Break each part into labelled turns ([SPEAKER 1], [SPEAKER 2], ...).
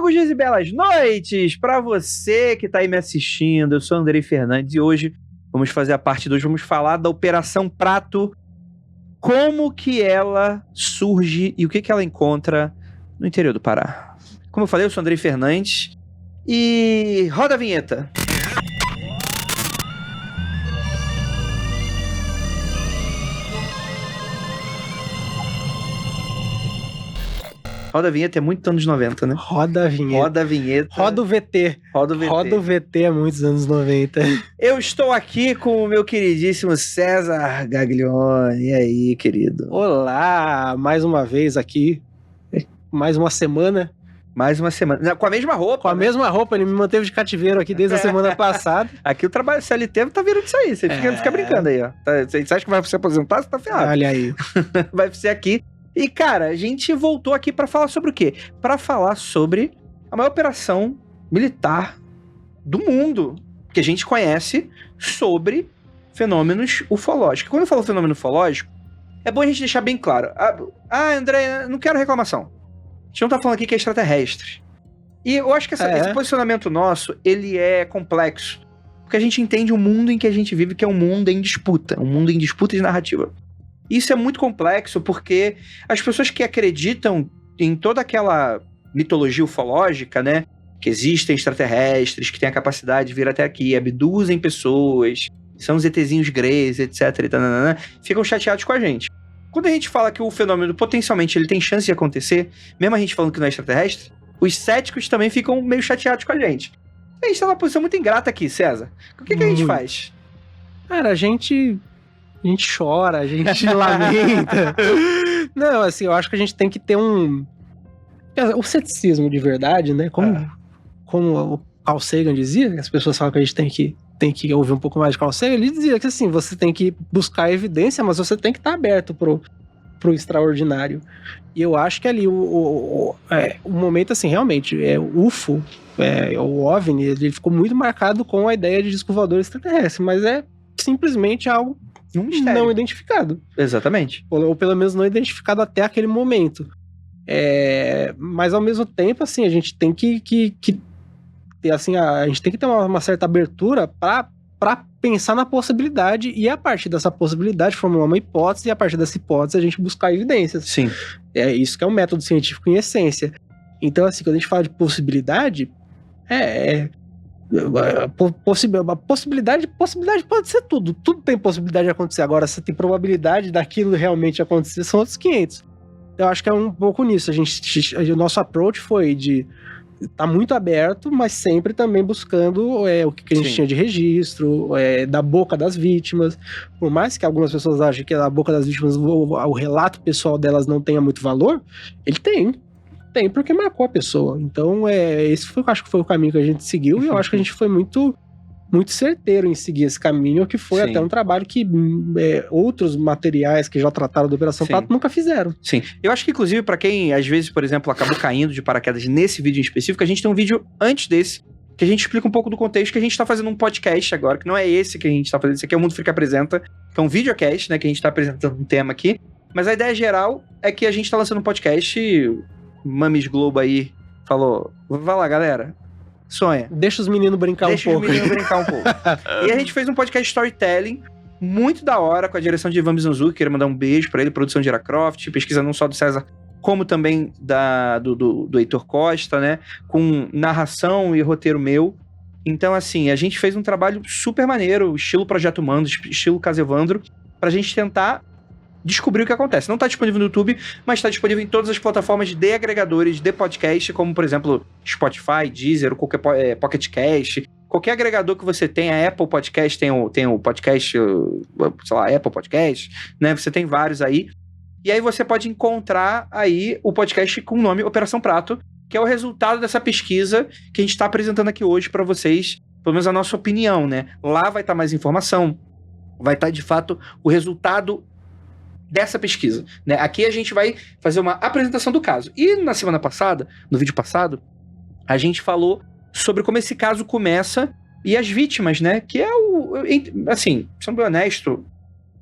[SPEAKER 1] longos dias e belas noites para você que tá aí me assistindo. Eu sou Andrei Fernandes e hoje vamos fazer a parte 2, vamos falar da Operação Prato, como que ela surge e o que ela encontra no interior do Pará. Como eu falei, eu sou Andrei Fernandes e roda a vinheta. Roda a vinheta é muito anos 90, né?
[SPEAKER 2] Roda a vinheta.
[SPEAKER 1] Roda a vinheta.
[SPEAKER 2] Roda o VT.
[SPEAKER 1] Roda o VT.
[SPEAKER 2] Roda o VT há muitos anos 90.
[SPEAKER 1] Eu estou aqui com o meu queridíssimo César Gaglione. E aí, querido?
[SPEAKER 2] Olá, mais uma vez aqui. Mais uma semana.
[SPEAKER 1] Mais uma semana. Não, com a mesma roupa.
[SPEAKER 2] Com a mesma roupa, ele me manteve de cativeiro aqui desde a semana passada.
[SPEAKER 1] Aqui o trabalho CLT tá virando isso aí. Você fica brincando aí, ó. Você acha que vai se aposentar? Você tá ferrado.
[SPEAKER 2] Olha aí.
[SPEAKER 1] Vai ser aqui. E, cara, a gente voltou aqui pra falar sobre o quê? Pra falar sobre a maior operação militar do mundo que a gente conhece sobre fenômenos ufológicos. Quando eu falo fenômeno ufológico, é bom a gente deixar bem claro. André, não quero reclamação. A gente não tá falando aqui que é extraterrestre. E eu acho que esse posicionamento nosso, ele é complexo. Porque a gente entende o mundo em que a gente vive, que é um mundo em disputa. Um mundo em disputa de narrativa. Isso é muito complexo porque as pessoas que acreditam em toda aquela mitologia ufológica, né? Que existem extraterrestres, que têm a capacidade de vir até aqui, abduzem pessoas, são os ETzinhos greys, etc. Ficam chateados com a gente. Quando a gente fala que o fenômeno potencialmente ele tem chance de acontecer, mesmo a gente falando que não é extraterrestre, os céticos também ficam meio chateados com a gente. A gente tá numa posição muito ingrata aqui, César. O que a gente faz?
[SPEAKER 2] Cara, a gente chora, a gente lamenta. Não, assim, eu acho que a gente tem que ter o ceticismo de verdade, né? Como o Carl Sagan dizia, as pessoas falam que a gente tem que ouvir um pouco mais de Carl Sagan, ele dizia que assim, você tem que buscar evidência, mas você tem que estar aberto pro extraordinário. E eu acho que ali o momento, assim, realmente, o UFO, o OVNI, ele ficou muito marcado com a ideia de disco voador extraterrestre, mas é simplesmente algo não identificado.
[SPEAKER 1] Exatamente.
[SPEAKER 2] Ou pelo menos não identificado até aquele momento. Mas ao mesmo tempo, assim, a gente tem que ter, assim, a gente tem que ter uma certa abertura para pensar na possibilidade e a partir dessa possibilidade formular uma hipótese e a partir dessa hipótese a gente buscar evidências.
[SPEAKER 1] Sim.
[SPEAKER 2] É isso que é um método científico em essência. Então, assim, quando a gente fala de possibilidade, possibilidade pode ser tudo tem possibilidade de acontecer. Agora, se tem probabilidade daquilo realmente acontecer, são outros 500. Eu acho que é um pouco nisso. O nosso approach foi de estar muito aberto, mas sempre também buscando o que a gente tinha de registro, da boca das vítimas. Por mais que algumas pessoas achem que da boca das vítimas o relato pessoal delas não tenha muito valor, ele tem porque marcou a pessoa. Então, esse foi, acho que foi o caminho que a gente seguiu, e eu acho que a gente foi muito, muito certeiro em seguir esse caminho, que foi até um trabalho que outros materiais que já trataram da Operação Prato nunca fizeram.
[SPEAKER 1] Sim. Eu acho que, inclusive, para quem, às vezes, por exemplo, acabou caindo de paraquedas nesse vídeo em específico, a gente tem um vídeo antes desse, que a gente explica um pouco do contexto, que a gente tá fazendo um podcast agora, que não é esse que a gente tá fazendo, esse aqui é o Mundo Freak Apresenta, que é um videocast, né, que a gente tá apresentando um tema aqui, mas a ideia geral é que a gente tá lançando um podcast. Mamis Globo aí falou, vai lá, galera, sonha.
[SPEAKER 2] Deixa os meninos brincar um pouco.
[SPEAKER 1] E a gente fez um podcast storytelling muito da hora, com a direção de Ivan Mizanzuki, queria mandar um beijo pra ele, produção de Ira Croft, pesquisa não só do César, como também do Heitor Costa, né, com narração e roteiro meu. Então, assim, a gente fez um trabalho super maneiro, estilo Projeto Mando, estilo Casevandro, pra gente tentar descobrir o que acontece. Não está disponível no YouTube, mas está disponível em todas as plataformas de agregadores de podcast, como, por exemplo, Spotify, Deezer, ou qualquer Pocket Cast. Qualquer agregador que você tenha, a Apple Podcast tem o podcast, sei lá, Apple Podcast, né? Você tem vários aí. E aí você pode encontrar aí o podcast com o nome Operação Prato, que é o resultado dessa pesquisa que a gente está apresentando aqui hoje para vocês, pelo menos a nossa opinião, né? Lá vai estar mais informação, vai estar, de fato, o resultado dessa pesquisa, né? Aqui a gente vai fazer uma apresentação do caso. E na semana passada, no vídeo passado, a gente falou sobre como esse caso começa e as vítimas, né? Que é assim, sendo bem honesto,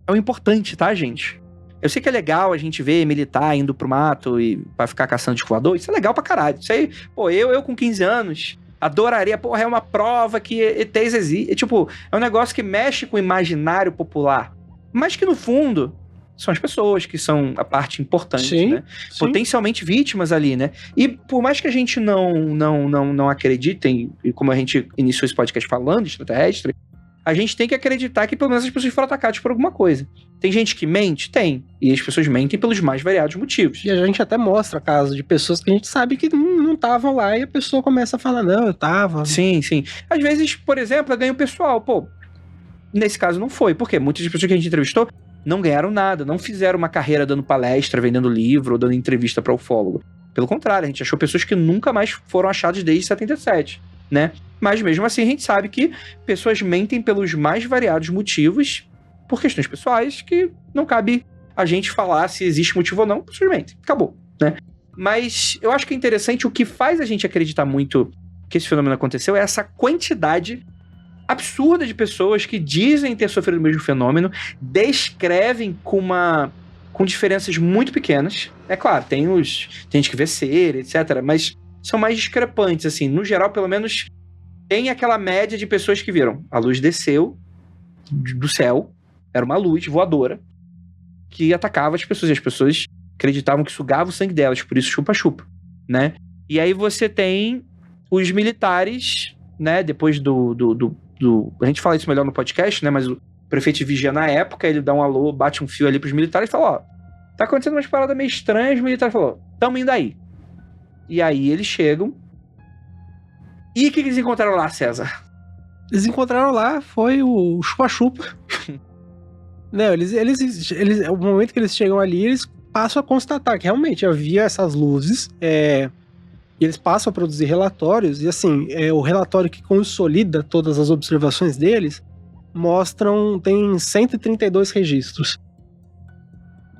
[SPEAKER 1] é o importante, tá, gente? Eu sei que é legal a gente ver militar indo pro mato e pra ficar caçando de voador. Isso é legal pra caralho. Isso aí, pô, eu com 15 anos, adoraria. Porra, é uma prova que ETs existem. Tipo, é um negócio que mexe com o imaginário popular. Mas que, no fundo, são as pessoas que são a parte importante,
[SPEAKER 2] Sim,
[SPEAKER 1] né?
[SPEAKER 2] sim.
[SPEAKER 1] Potencialmente vítimas ali, né? E por mais que a gente não acreditem, e como a gente iniciou esse podcast falando, extraterrestre, a gente tem que acreditar que pelo menos as pessoas foram atacadas por alguma coisa. Tem gente que mente? Tem. E as pessoas mentem pelos mais variados motivos.
[SPEAKER 2] E a gente até mostra casos de pessoas que a gente sabe que não estavam lá e a pessoa começa a falar, não, eu tava.
[SPEAKER 1] Sim, sim. Às vezes, por exemplo, ganha o pessoal. Pô, nesse caso não foi. Por quê? Muitas das pessoas que a gente entrevistou não ganharam nada, não fizeram uma carreira dando palestra, vendendo livro ou dando entrevista para ufólogo. Pelo contrário, a gente achou pessoas que nunca mais foram achadas desde 77, né? Mas mesmo assim a gente sabe que pessoas mentem pelos mais variados motivos, por questões pessoais, que não cabe a gente falar se existe motivo ou não, simplesmente. Acabou, né? Mas eu acho que é interessante, o que faz a gente acreditar muito que esse fenômeno aconteceu é essa quantidade absurda de pessoas que dizem ter sofrido o mesmo fenômeno, descrevem com diferenças muito pequenas. É claro, tem gente que vê ser, etc., mas são mais discrepantes, assim. No geral, pelo menos, tem aquela média de pessoas que viram. A luz desceu do céu, era uma luz voadora, que atacava as pessoas, e as pessoas acreditavam que sugava o sangue delas, por isso chupa-chupa, né? E aí você tem os militares, né, depois a gente fala isso melhor no podcast, né, mas o prefeito de Vigia na época, ele dá um alô, bate um fio ali pros militares e fala, ó, tá acontecendo umas paradas meio estranhas, os militares falaram, tamo indo aí. E aí eles chegam. E o que eles encontraram lá, César?
[SPEAKER 2] Eles encontraram lá, foi o chupa-chupa. Não, o momento que eles chegam ali, eles passam a constatar que realmente havia essas luzes, e eles passam a produzir relatórios, e assim, o relatório que consolida todas as observações deles tem 132 registros.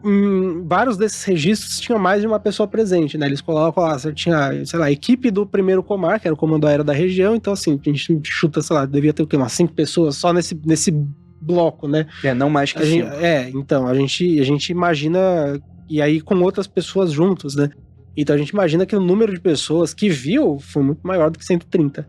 [SPEAKER 2] Em vários desses registros tinha mais de uma pessoa presente, né? Eles colocam lá, tinha, sei lá, a equipe do primeiro comar, que era o comando aéreo da região, então assim, a gente chuta, sei lá, devia ter o quê? Umas 5 pessoas só nesse bloco, né?
[SPEAKER 1] Não mais que 5.
[SPEAKER 2] Então, a gente imagina, e aí com outras pessoas juntos, né? Então a gente imagina que o número de pessoas que viu foi muito maior do que 130.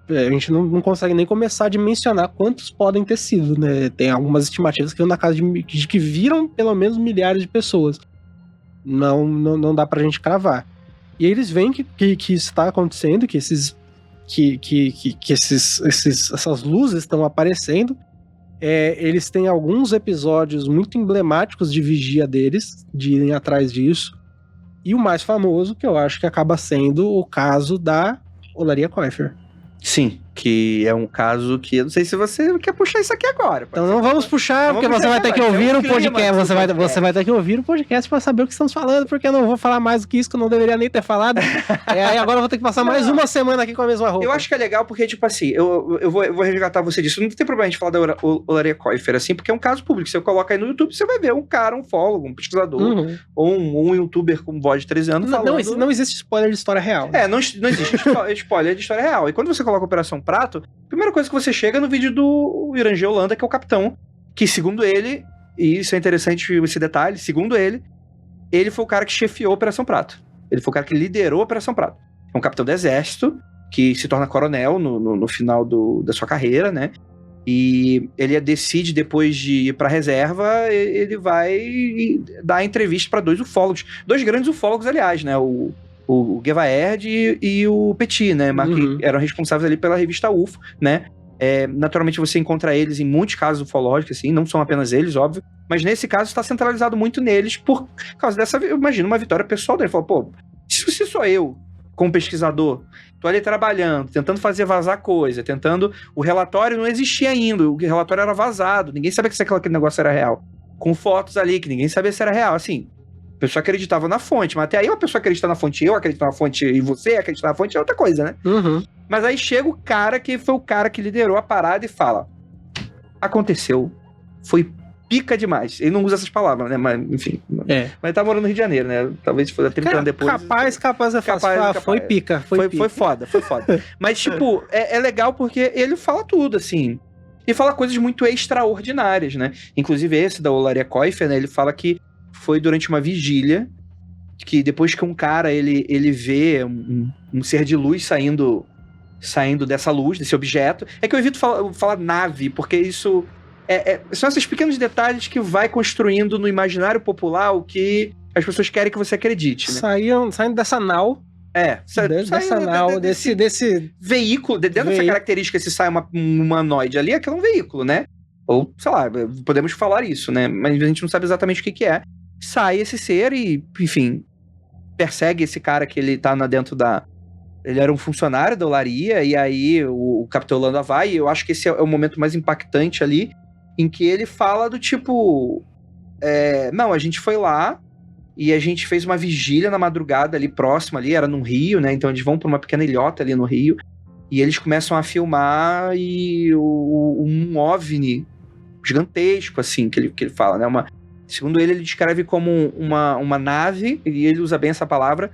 [SPEAKER 2] A gente não consegue nem começar a dimensionar quantos podem ter sido, né? Tem algumas estimativas que vão na casa de que viram pelo menos milhares de pessoas. Não dá pra gente cravar. E aí eles veem que isso está acontecendo, que essas luzes estão aparecendo. Eles têm alguns episódios muito emblemáticos de vigia deles, de irem atrás disso. E o mais famoso, que eu acho que acaba sendo o caso da Olaria Koifer.
[SPEAKER 1] Sim, que é um caso que eu não sei se você quer puxar isso aqui agora.
[SPEAKER 2] Então não vamos puxar, porque você vai ter que ouvir o podcast. Você vai ter que ouvir o podcast para saber o que estamos falando, porque eu não vou falar mais do que isso, que eu não deveria nem ter falado. Aí agora eu vou ter que passar mais uma semana aqui com a mesma roupa.
[SPEAKER 1] Eu acho que é legal porque, tipo assim, eu vou resgatar você disso. Não tem problema a gente falar da Olaria Koifer, assim, porque é um caso público. Você coloca aí no YouTube, você vai ver um cara, um fólogo, um pesquisador, ou um youtuber com voz de 13 anos falando...
[SPEAKER 2] Não existe spoiler de história real.
[SPEAKER 1] Né? Não existe spoiler de história real. E quando você coloca Operação Prato, a primeira coisa que você chega é no vídeo do Irangê Holanda, que é o capitão, que segundo ele, e isso é interessante esse detalhe, segundo ele foi o cara que chefiou a Operação Prato. Ele foi o cara que liderou a Operação Prato. É um capitão do exército, que se torna coronel no final da sua carreira, né? E ele decide, depois de ir pra reserva, ele vai dar entrevista para 2 ufólogos. 2 grandes ufólogos, aliás, né? O Gevaerd e o Petit, né? Que eram responsáveis ali pela revista UFO, né? Naturalmente você encontra eles em muitos casos ufológicos, assim, não são apenas eles, óbvio, mas nesse caso está centralizado muito neles por causa dessa, eu imagino, uma vitória pessoal dele. Ele falou, pô, se sou eu, como pesquisador, tô ali trabalhando, tentando fazer vazar coisa, o relatório não existia ainda, o relatório era vazado, ninguém sabia se aquele negócio era real, com fotos ali que ninguém sabia se era real, assim... A pessoa acreditava na fonte, mas até aí uma pessoa acredita na fonte, eu acredito na fonte e você acredita na fonte é outra coisa, né? Mas aí chega o cara que foi o cara que liderou a parada e fala: aconteceu, foi pica demais. Ele não usa essas palavras, né? Mas, enfim. Mas ele tá morando no Rio de Janeiro, né? Talvez fosse 30 anos depois.
[SPEAKER 2] Capaz é fácil. Foi pica.
[SPEAKER 1] Foi foda. Mas, tipo, é legal porque ele fala tudo, assim. E fala coisas muito extraordinárias, né? Inclusive esse da Olaria Koifer, né? Ele fala que foi durante uma vigília, que depois que um cara, ele vê um ser de luz saindo dessa luz, desse objeto. É que eu evito falar nave, porque isso são esses pequenos detalhes que vai construindo no imaginário popular o que as pessoas querem que você acredite, né?
[SPEAKER 2] Saindo dessa nau. Dessa nau, desse
[SPEAKER 1] veículo, dentro dessa característica, se sai um humanoide ali, aquilo é um veículo, né? Ou, sei lá, podemos falar isso, né? Mas a gente não sabe exatamente o que é. Sai esse ser e, enfim, persegue esse cara que ele tá dentro ele era um funcionário da olaria, e aí o Capitão Landa vai, e eu acho que esse é o momento mais impactante ali, em que ele fala do tipo... não, a gente foi lá, e a gente fez uma vigília na madrugada ali, próximo ali, era num rio, né? Então eles vão pra uma pequena ilhota ali no rio, e eles começam a filmar e um OVNI gigantesco, assim, que ele fala, né? Segundo ele descreve como uma nave, e ele usa bem essa palavra,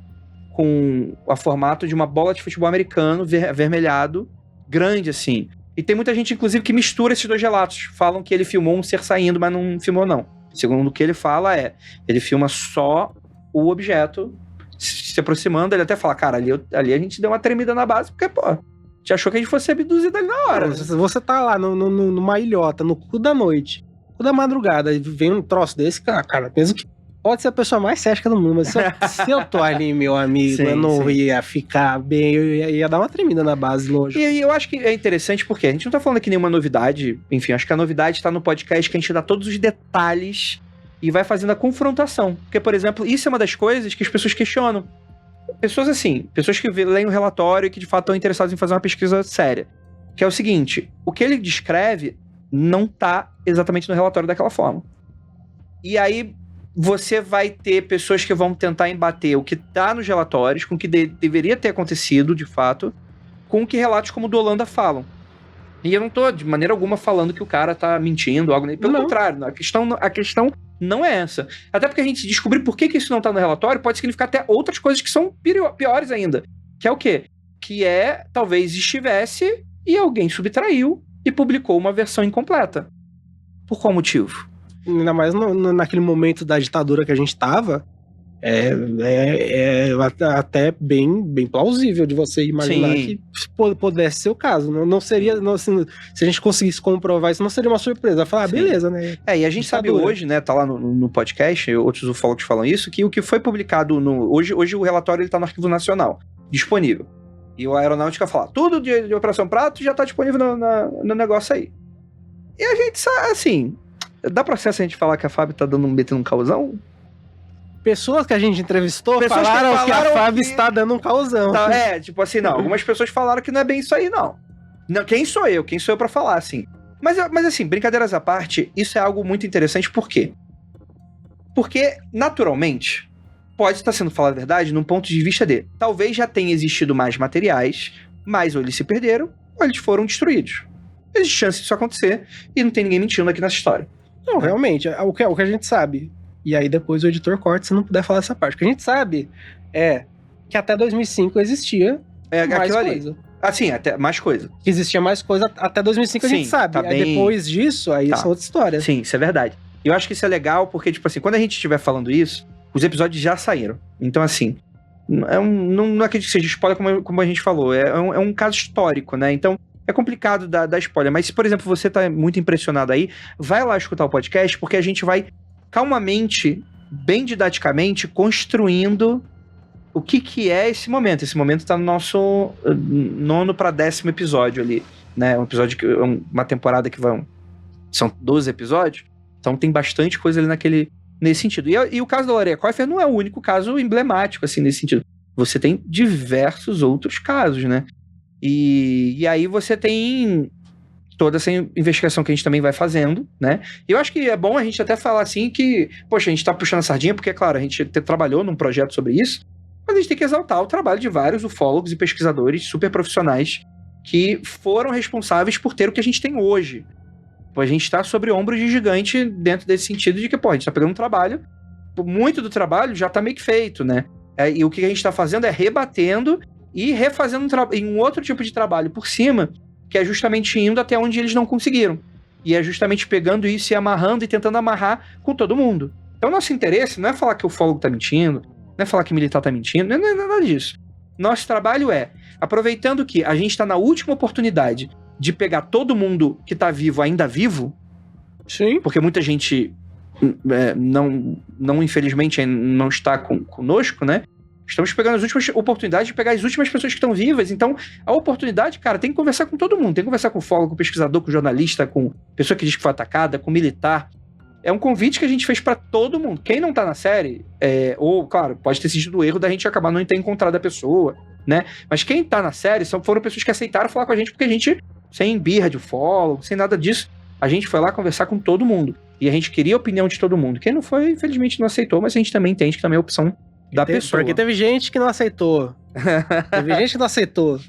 [SPEAKER 1] com o formato de uma bola de futebol americano, avermelhado, grande, assim. E tem muita gente, inclusive, que mistura esses dois relatos. Falam que ele filmou um ser saindo, mas não filmou, não. Segundo o que ele fala, ele filma só o objeto se aproximando. Ele até fala, cara, ali a gente deu uma tremida na base, porque, pô, a gente achou que a gente fosse abduzido ali na hora.
[SPEAKER 2] Você tá lá numa ilhota, no cu da noite, no cu da madrugada, e vem um troço desse, cara, penso que pode ser a pessoa mais cética do mundo, mas se eu tô ali, meu amigo, sim, eu não ia ficar bem, eu ia dar uma tremida na base, lógico.
[SPEAKER 1] E eu acho que é interessante porque a gente não tá falando aqui nenhuma novidade, enfim, acho que a novidade tá no podcast que a gente dá todos os detalhes e vai fazendo a confrontação. Porque, por exemplo, isso é uma das coisas que as pessoas questionam. Pessoas que leem o relatório e que de fato estão interessadas em fazer uma pesquisa séria. Que é o seguinte, o que ele descreve não tá exatamente no relatório daquela forma. E aí você vai ter pessoas que vão tentar embater o que tá nos relatórios, com o que deveria ter acontecido, de fato, com o que relatos como o do Holanda falam. E eu não tô, de maneira alguma, falando que o cara tá mentindo, algo... Pelo contrário, a questão não é essa. Até porque a gente descobrir por que isso não tá no relatório pode significar até outras coisas que são piores ainda. Que é o quê? Que talvez estivesse e alguém subtraiu e publicou uma versão incompleta. Por qual motivo?
[SPEAKER 2] Ainda mais naquele momento da ditadura que a gente tava, até bem plausível de você imaginar que pudesse ser o caso. Não seria, assim, se a gente conseguisse comprovar isso, não seria uma surpresa. Falar, beleza, né?
[SPEAKER 1] E a gente sabe hoje, né, tá lá no podcast, outros ufólogos falam isso, que o que foi publicado hoje o relatório ele tá no Arquivo Nacional, disponível. E a Aeronáutica fala, tudo de Operação Prato já tá disponível no negócio aí. E a gente sabe, assim... Dá processo a gente falar que a Fábio tá metendo um causão?
[SPEAKER 2] Pessoas que a gente entrevistou falaram que a Fábio está dando um causão.
[SPEAKER 1] Tá, tipo assim, não. Algumas pessoas falaram que não é bem isso aí, não. Quem sou eu? Quem sou eu pra falar, assim? Mas assim, brincadeiras à parte, isso é algo muito interessante. Por quê? Porque, naturalmente, pode estar sendo falado a verdade num ponto de vista de talvez já tenha existido mais materiais, mas ou eles se perderam, ou eles foram destruídos. Existe chance disso acontecer, e não tem ninguém mentindo aqui nessa história.
[SPEAKER 2] Não, realmente, o que a gente sabe, e aí depois o editor corta se não puder falar essa parte, o que a gente sabe é que até 2005 existia mais coisa.
[SPEAKER 1] Ali. Assim, até mais coisa.
[SPEAKER 2] Existia mais coisa até 2005, a gente sabe.
[SPEAKER 1] Tá bem...
[SPEAKER 2] Depois disso, aí isso é outra história.
[SPEAKER 1] Sim, isso é verdade. E eu acho que isso é legal, porque, tipo assim, quando a gente estiver falando isso, os episódios já saíram. Então, assim, não acredito que seja spoiler como a gente falou, é um caso histórico, né? Então, é complicado dar spoiler, mas se, por exemplo, você tá muito impressionado aí, vai lá escutar o podcast, porque a gente vai calmamente, bem didaticamente, construindo o que é esse momento. Esse momento tá no nosso 9º para 10º episódio ali, né? Um episódio que uma temporada que são 12 episódios, então tem bastante coisa ali nesse sentido. E o caso da Laria Koiffer não é o único caso emblemático, assim, nesse sentido. Você tem diversos outros casos, né? E aí você tem toda essa investigação que a gente também vai fazendo, né? E eu acho que é bom a gente até falar assim que, poxa, a gente tá puxando a sardinha, porque, claro, a gente trabalhou num projeto sobre isso, mas a gente tem que exaltar o trabalho de vários ufólogos e pesquisadores super profissionais que foram responsáveis por ter o que a gente tem hoje. A gente tá sobre ombros de gigante dentro desse sentido de que, pô, a gente tá pegando um trabalho, muito do trabalho já tá meio que feito, né? E o que a gente tá fazendo é rebatendo e refazendo um outro tipo de trabalho por cima, que é justamente indo até onde eles não conseguiram. E é justamente pegando isso e amarrando e tentando amarrar com todo mundo. Então, nosso interesse não é falar que o ufólogo tá mentindo, não é falar que militar tá mentindo, não é nada disso. Nosso trabalho é, aproveitando que a gente tá na última oportunidade de pegar todo mundo que tá vivo ainda vivo,
[SPEAKER 2] Sim.
[SPEAKER 1] porque muita gente não infelizmente não está conosco, né? Estamos pegando as últimas oportunidades de pegar as últimas pessoas que estão vivas. Então, a oportunidade, cara, tem que conversar com todo mundo. Tem que conversar com o ufólogo, com o pesquisador, com o jornalista, com pessoa que diz que foi atacada, com o militar. É um convite que a gente fez pra todo mundo. Quem não tá na série, ou, claro, pode ter sido o erro da gente acabar não ter encontrado a pessoa, né? Mas quem tá na série foram pessoas que aceitaram falar com a gente, porque a gente, sem birra de ufólogo, sem nada disso, a gente foi lá conversar com todo mundo. E a gente queria a opinião de todo mundo. Quem não foi, infelizmente, não aceitou, mas a gente também entende que também é a opção da pessoa.
[SPEAKER 2] Porque teve gente que não aceitou. Teve gente que não aceitou.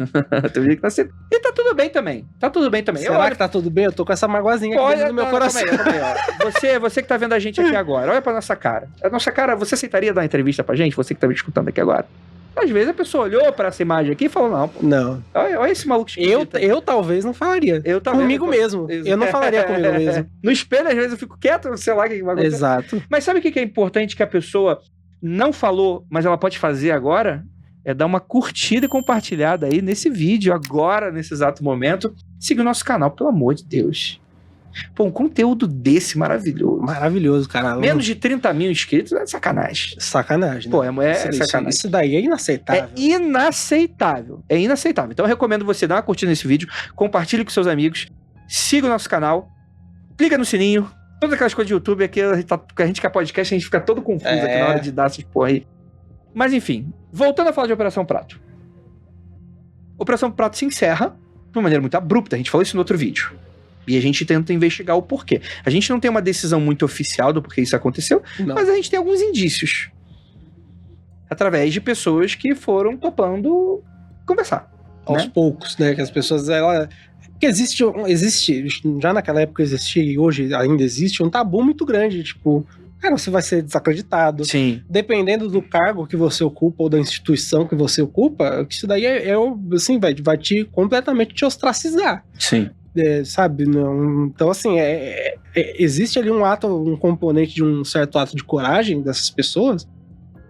[SPEAKER 1] Teve gente que não aceitou. E tá tudo bem também. Tá tudo bem também.
[SPEAKER 2] Será que tá tudo bem? Eu tô com essa magoazinha aqui dentro do meu coração.
[SPEAKER 1] Calma aí, você que tá vendo a gente aqui agora, olha pra nossa cara. A nossa cara, você aceitaria dar uma entrevista pra gente? Você que tá me escutando aqui agora. Às vezes a pessoa olhou pra essa imagem aqui e falou, não, pô.
[SPEAKER 2] Não.
[SPEAKER 1] Olha esse maluco esquisito.
[SPEAKER 2] Eu talvez não falaria.
[SPEAKER 1] Eu talvez.
[SPEAKER 2] Comigo mesmo. Eu não falaria comigo mesmo.
[SPEAKER 1] No espelho, às vezes, eu fico quieto, sei lá o que vai acontecer.
[SPEAKER 2] Exato.
[SPEAKER 1] Mas sabe o que é importante que a pessoa não falou, mas ela pode fazer agora? É dar uma curtida e compartilhada aí nesse vídeo, agora, nesse exato momento. Seguir o nosso canal, pelo amor de Deus. Pô, um conteúdo desse maravilhoso.
[SPEAKER 2] Maravilhoso, cara.
[SPEAKER 1] Menos de 30 mil inscritos é sacanagem.
[SPEAKER 2] Sacanagem, né?
[SPEAKER 1] Pô, é sacanagem.
[SPEAKER 2] Isso daí é inaceitável.
[SPEAKER 1] É inaceitável. É inaceitável. Então eu recomendo você dar uma curtida nesse vídeo, compartilhe com seus amigos, siga o nosso canal, clica no sininho, todas aquelas coisas de YouTube aqui, a gente que é podcast, a gente fica todo confuso aqui na hora de dar essas porra aí. Mas enfim, voltando a falar de Operação Prato. Operação Prato se encerra de uma maneira muito abrupta, a gente falou isso no outro vídeo. E a gente tenta investigar o porquê. A gente não tem uma decisão muito oficial do porquê isso aconteceu, mas a gente tem alguns indícios. Através de pessoas que foram topando conversar.
[SPEAKER 2] Aos poucos, né? Que as pessoas, que existe, já naquela época existia e hoje ainda existe um tabu muito grande, tipo, cara, você vai ser desacreditado.
[SPEAKER 1] Sim.
[SPEAKER 2] Dependendo do cargo que você ocupa ou da instituição que você ocupa, isso daí assim, vai te completamente te ostracizar.
[SPEAKER 1] Sim.
[SPEAKER 2] Sabe? Não, então, assim, existe ali um componente de um certo ato de coragem dessas pessoas,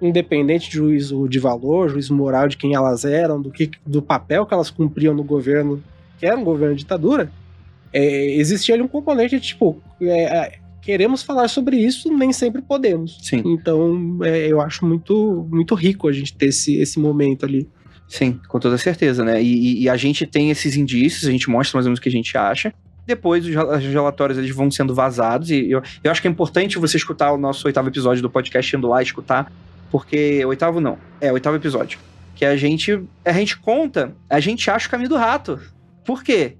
[SPEAKER 2] independente de juízo de valor, juízo moral de quem elas eram, do papel que elas cumpriam no governo, que era um governo de ditadura. Existia ali um componente de, tipo, queremos falar sobre isso, nem sempre podemos.
[SPEAKER 1] Sim.
[SPEAKER 2] Então, eu acho muito, muito rico a gente ter esse momento ali.
[SPEAKER 1] Sim, com toda certeza, né? E a gente tem esses indícios, a gente mostra mais ou menos o que a gente acha. Depois os relatórios eles vão sendo vazados. E eu acho que é importante você escutar o nosso 8º episódio do podcast, indo lá escutar. Porque... 8º não. 8º episódio. Que a gente conta, a gente acha o caminho do rato. Por quê?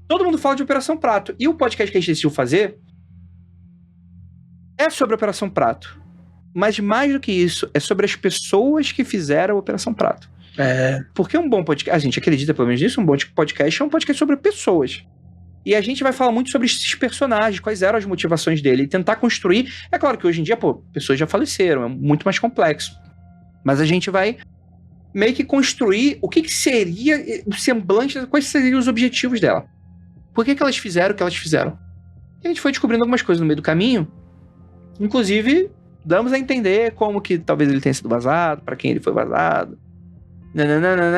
[SPEAKER 1] Todo mundo fala de Operação Prato. E o podcast que a gente decidiu fazer é sobre a Operação Prato. Mas mais do que isso, é sobre as pessoas que fizeram a Operação Prato. Porque um bom podcast, a gente acredita pelo menos nisso, um bom podcast é um podcast sobre pessoas. E a gente vai falar muito sobre esses personagens, quais eram as motivações dele, e tentar construir. É claro que hoje em dia, pessoas já faleceram, é muito mais complexo. Mas a gente vai meio que construir o que seria o semblante, quais seriam os objetivos dela. Por que elas fizeram o que elas fizeram? E a gente foi descobrindo algumas coisas no meio do caminho, inclusive damos a entender como que talvez ele tenha sido vazado, para quem ele foi vazado.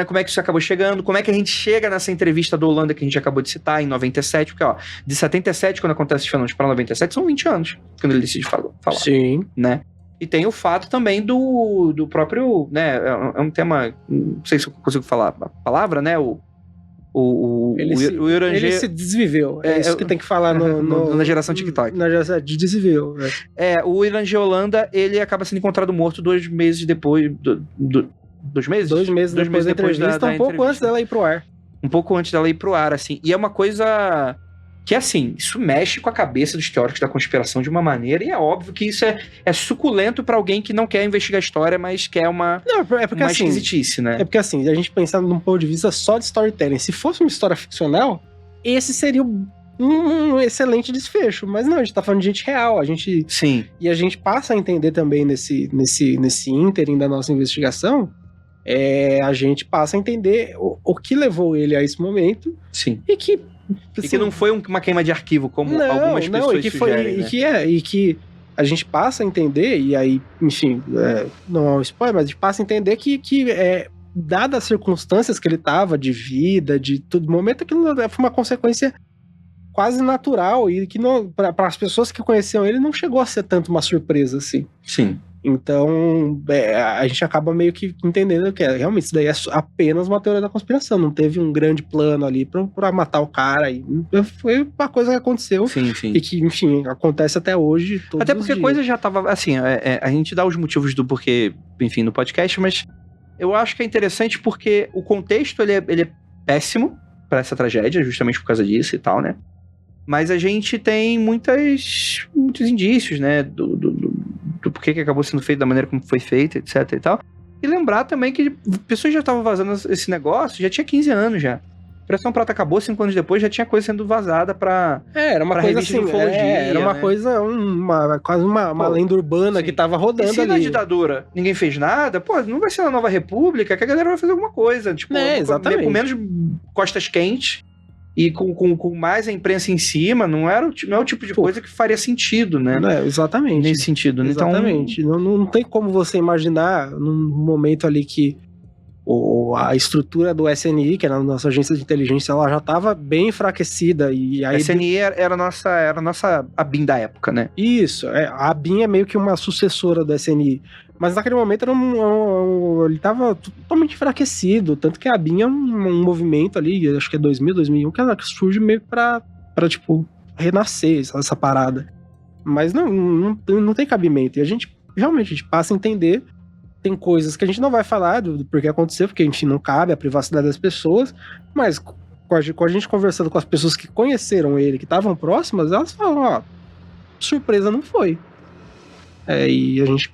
[SPEAKER 1] Como é que isso acabou chegando, como é que a gente chega nessa entrevista do Holanda que a gente acabou de citar em 97, porque de 77, quando acontece os fenômenos, para 97, são 20 anos, quando ele decide falar.
[SPEAKER 2] Sim.
[SPEAKER 1] Né? E tem o fato também do próprio, né, é um tema, não sei se eu consigo falar a palavra, né, o Uranger...
[SPEAKER 2] Ele se desviveu, isso que tem que falar
[SPEAKER 1] na geração TikTok.
[SPEAKER 2] Na geração de desviveu.
[SPEAKER 1] O Uranger Holanda, ele acaba sendo encontrado morto 2 meses depois 2 meses?
[SPEAKER 2] 2 meses depois da entrevista, um pouco antes dela ir pro ar.
[SPEAKER 1] Um pouco antes dela ir pro ar, assim. E é uma coisa que, assim, isso mexe com a cabeça dos teóricos da conspiração de uma maneira, e é óbvio que isso é suculento pra alguém que não quer investigar a história, mas quer uma esquisitice, né?
[SPEAKER 2] É porque, assim, a gente pensando num ponto de vista só de storytelling, se fosse uma história ficcional, esse seria um excelente desfecho, mas não, a gente tá falando de gente real,
[SPEAKER 1] Sim.
[SPEAKER 2] E a gente passa a entender também nesse ínterim da nossa investigação, a gente passa a entender o que levou ele a esse momento.
[SPEAKER 1] Sim.
[SPEAKER 2] E que
[SPEAKER 1] não foi uma queima de arquivo, como algumas pessoas sugerem, né?
[SPEAKER 2] E que a gente passa a entender, e aí, enfim, não é um spoiler, mas a gente passa a entender que dadas as circunstâncias que ele tava, de vida, de todo momento, aquilo foi uma consequência quase natural, e que para as pessoas que conheciam ele não chegou a ser tanto uma surpresa assim.
[SPEAKER 1] Sim.
[SPEAKER 2] Então, a gente acaba meio que entendendo que realmente isso daí é apenas uma teoria da conspiração, não teve um grande plano ali pra matar o cara, e foi uma coisa que aconteceu,
[SPEAKER 1] sim.
[SPEAKER 2] E que, enfim, acontece até hoje, todos
[SPEAKER 1] até porque a
[SPEAKER 2] dias.
[SPEAKER 1] coisa já tava, assim, a gente dá os motivos do porquê, enfim, no podcast, mas eu acho que é interessante porque o contexto, ele é péssimo pra essa tragédia, justamente por causa disso e tal, né? Mas a gente tem muitos indícios, né, do porquê que acabou sendo feito da maneira como foi feito, etc e tal. E lembrar também que pessoas já estavam vazando esse negócio, já tinha 15 anos já. Operação Prata acabou, 5 anos depois já tinha coisa sendo vazada pra
[SPEAKER 2] era uma coisa assim, era uma
[SPEAKER 1] né?
[SPEAKER 2] Coisa, quase uma lenda urbana, sim, que tava rodando ali.
[SPEAKER 1] E se na ditadura ninguém fez nada, pô, não vai ser na Nova República que a galera vai fazer alguma coisa, tipo,
[SPEAKER 2] exatamente.
[SPEAKER 1] Com menos costas quentes e com mais a imprensa em cima, não é o tipo de coisa que faria sentido, né?
[SPEAKER 2] Exatamente.
[SPEAKER 1] Nesse sentido, né?
[SPEAKER 2] Exatamente. Então, não tem como você imaginar num momento ali que a estrutura do SNI, que era a nossa agência de inteligência, ela já estava bem enfraquecida. E aí
[SPEAKER 1] a SNI era a nossa ABIN da época, né?
[SPEAKER 2] Isso, a ABIN é meio que uma sucessora do SNI. Mas naquele momento ele estava totalmente enfraquecido. Tanto que a ABIN é um movimento ali, acho que é 2000, 2001, que ela surge meio pra tipo, renascer essa parada. Mas não tem cabimento. E a gente passa a entender. Tem coisas que a gente não vai falar do porquê aconteceu, porque, enfim, não cabe a privacidade das pessoas. Mas com a gente conversando com as pessoas que conheceram ele, que estavam próximas, elas falam, surpresa não foi. E a gente...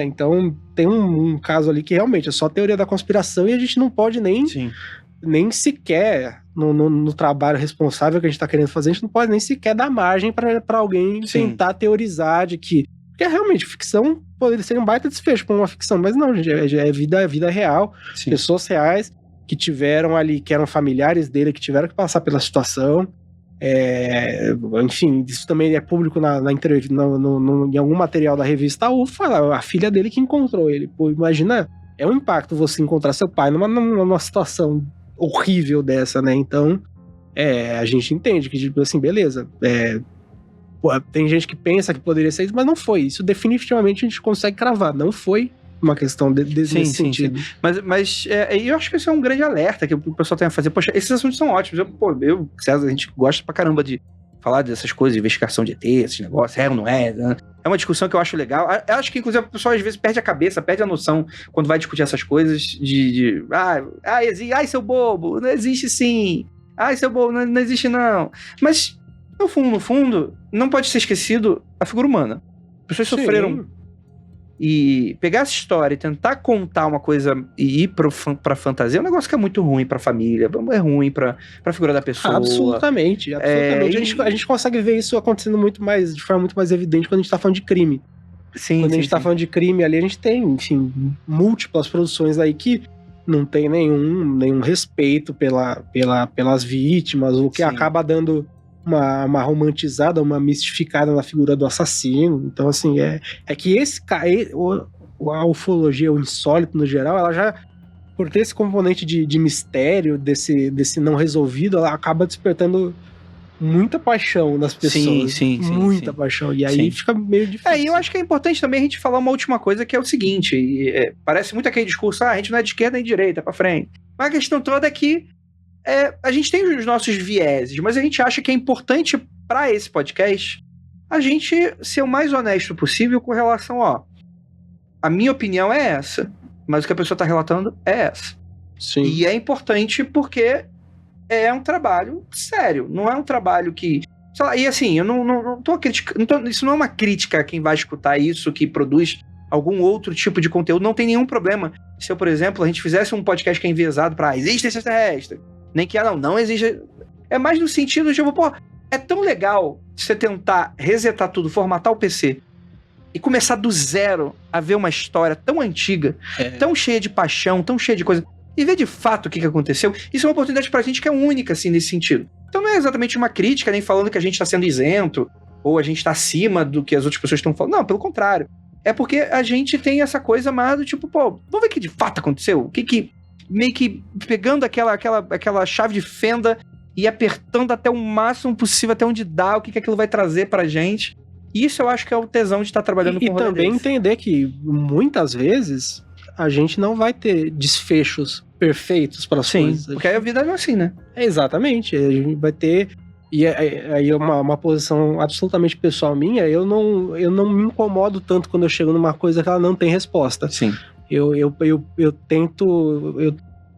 [SPEAKER 2] então tem um caso ali que realmente é só teoria da conspiração e a gente não pode nem sequer, no trabalho responsável que a gente tá querendo fazer, a gente não pode nem sequer dar margem pra alguém tentar teorizar de que... Porque realmente, ficção poderia ser um baita desfecho pra uma ficção, mas não, gente, é vida real, sim. Pessoas reais que tiveram ali, que eram familiares dele, que tiveram que passar pela situação. Enfim, isso também é público na entrevista, em algum material da revista UFA, a filha dele que encontrou ele. Pô, imagina, é um impacto você encontrar seu pai numa situação horrível dessa, né? Então, a gente entende que, tipo assim, beleza, tem gente que pensa que poderia ser isso, mas não foi. Isso definitivamente a gente consegue cravar. Não foi uma questão nesse sentido. Sim.
[SPEAKER 1] Mas eu acho que isso é um grande alerta que o pessoal tem a fazer. Poxa, esses assuntos são ótimos. César, a gente gosta pra caramba de falar dessas coisas, de investigação de ET, esses negócios, ou não é, né? É uma discussão que eu acho legal. Eu acho que, inclusive, o pessoal às vezes perde a cabeça, perde a noção quando vai discutir essas coisas existe, seu bobo, não existe sim. Seu bobo, não existe não. Mas... No fundo, não pode ser esquecido a figura humana. As pessoas sofreram. E pegar essa história e tentar contar uma coisa e ir pra fantasia é um negócio que é muito ruim pra família, é ruim pra figura da pessoa.
[SPEAKER 2] Absolutamente. A gente consegue ver isso acontecendo de forma muito mais evidente quando a gente tá falando de crime. Quando a gente tá falando de crime ali, a gente tem, enfim, múltiplas produções aí que não tem nenhum respeito pelas vítimas, o que acaba dando uma romantizada, uma mistificada na figura do assassino. Então, assim, é que a ufologia, o insólito no geral, ela já, por ter esse componente de mistério, desse não resolvido, ela acaba despertando muita paixão nas pessoas. Sim. Muita paixão. E aí fica meio difícil.
[SPEAKER 1] E eu acho que é importante também a gente falar uma última coisa, que é o seguinte, parece muito aquele discurso, a gente não é de esquerda nem de direita, pra frente. Mas a questão toda é que a gente tem os nossos vieses, mas a gente acha que é importante para esse podcast a gente ser o mais honesto possível com relação, a minha opinião é essa, mas o que a pessoa tá relatando é essa.
[SPEAKER 2] Sim.
[SPEAKER 1] E é importante porque é um trabalho sério, não é um trabalho que... Sei lá, e assim, eu não tô criticando, isso não é uma crítica a quem vai escutar isso, que produz algum outro tipo de conteúdo, não tem nenhum problema se eu, por exemplo, a gente fizesse um podcast que é enviesado pra existe extraterrestre. Nem que não existe. É mais no sentido de, é tão legal você tentar resetar tudo, formatar o PC e começar do zero a ver uma história tão antiga, tão cheia de paixão, tão cheia de coisa, e ver de fato o que aconteceu. Isso é uma oportunidade pra gente que é única, assim, nesse sentido. Então não é exatamente uma crítica, nem falando que a gente tá sendo isento, ou a gente tá acima do que as outras pessoas estão falando. Não, pelo contrário. É porque a gente tem essa coisa mais do tipo, pô, vamos ver o que de fato aconteceu? O que meio que pegando aquela chave de fenda e apertando até o máximo possível, até onde dá, o que aquilo vai trazer pra gente. Isso eu acho que é o tesão de estar trabalhando com o rolê
[SPEAKER 2] também
[SPEAKER 1] desse.
[SPEAKER 2] entender que muitas vezes a gente não vai ter desfechos perfeitos para as coisas.
[SPEAKER 1] Porque aí a vida é assim, né?
[SPEAKER 2] Exatamente. A gente vai ter... E aí é uma posição absolutamente pessoal minha, eu não me incomodo tanto quando eu chego numa coisa que ela não tem resposta.
[SPEAKER 1] Sim.
[SPEAKER 2] Eu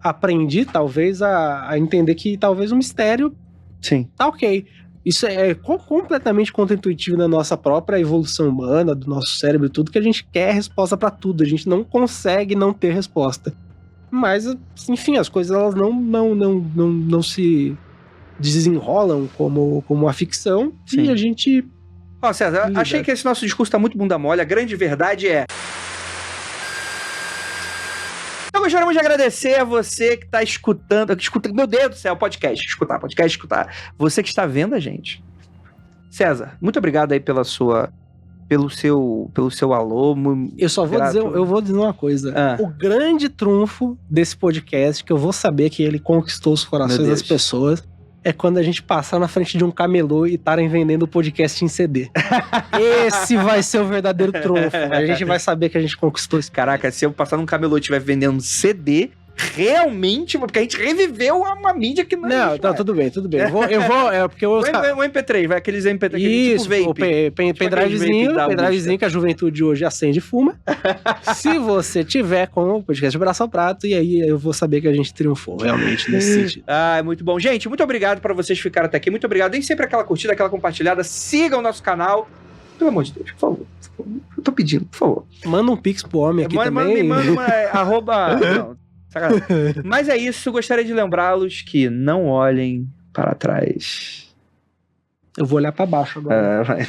[SPEAKER 2] aprendi, talvez, a entender que talvez o mistério
[SPEAKER 1] Sim.
[SPEAKER 2] tá ok. Isso é completamente contra-intuitivo na nossa própria evolução humana, do nosso cérebro e tudo, que a gente quer resposta pra tudo. A gente não consegue não ter resposta. Mas, enfim, as coisas elas não se desenrolam como a ficção.
[SPEAKER 1] Sim.
[SPEAKER 2] E a gente...
[SPEAKER 1] Ó, César, achei que esse nosso discurso tá muito bunda mole. A grande verdade é... Eu gostaria muito de agradecer a você que tá escutando, meu Deus do céu, podcast, escutar. Você que está vendo a gente. César, muito obrigado aí pelo seu alô.
[SPEAKER 2] Eu só vou dizer uma coisa. O grande trunfo desse podcast, que eu vou saber que ele conquistou os corações das pessoas, é quando a gente passar na frente de um camelô e estarem vendendo o podcast em CD. Esse vai ser o verdadeiro trunfo. A gente vai saber que a gente conquistou esse.
[SPEAKER 1] Caraca, se eu passar num camelô e estiver vendendo CD, realmente, porque a gente reviveu uma mídia que não
[SPEAKER 2] existe. Não, tudo bem. Porque
[SPEAKER 1] o MP3, vai aqueles MP3,
[SPEAKER 2] isso,
[SPEAKER 1] tipo vape.
[SPEAKER 2] Pendrivezinho que a juventude hoje acende e fuma. Se você tiver com o podcast de Braço ao Prato, e aí eu vou saber que a gente triunfou, realmente, nesse sentido.
[SPEAKER 1] Ah, muito bom. Gente, muito obrigado pra vocês ficarem até aqui. Muito obrigado. Deem sempre aquela curtida, aquela compartilhada. Sigam o nosso canal. Pelo amor de Deus, por favor. Eu tô pedindo, por favor.
[SPEAKER 2] Manda um pix pro homem aqui também.
[SPEAKER 1] Manda uma arroba... Não. Mas é isso, gostaria de lembrá-los que não olhem para trás.
[SPEAKER 2] Eu vou olhar para baixo agora.
[SPEAKER 1] Vai.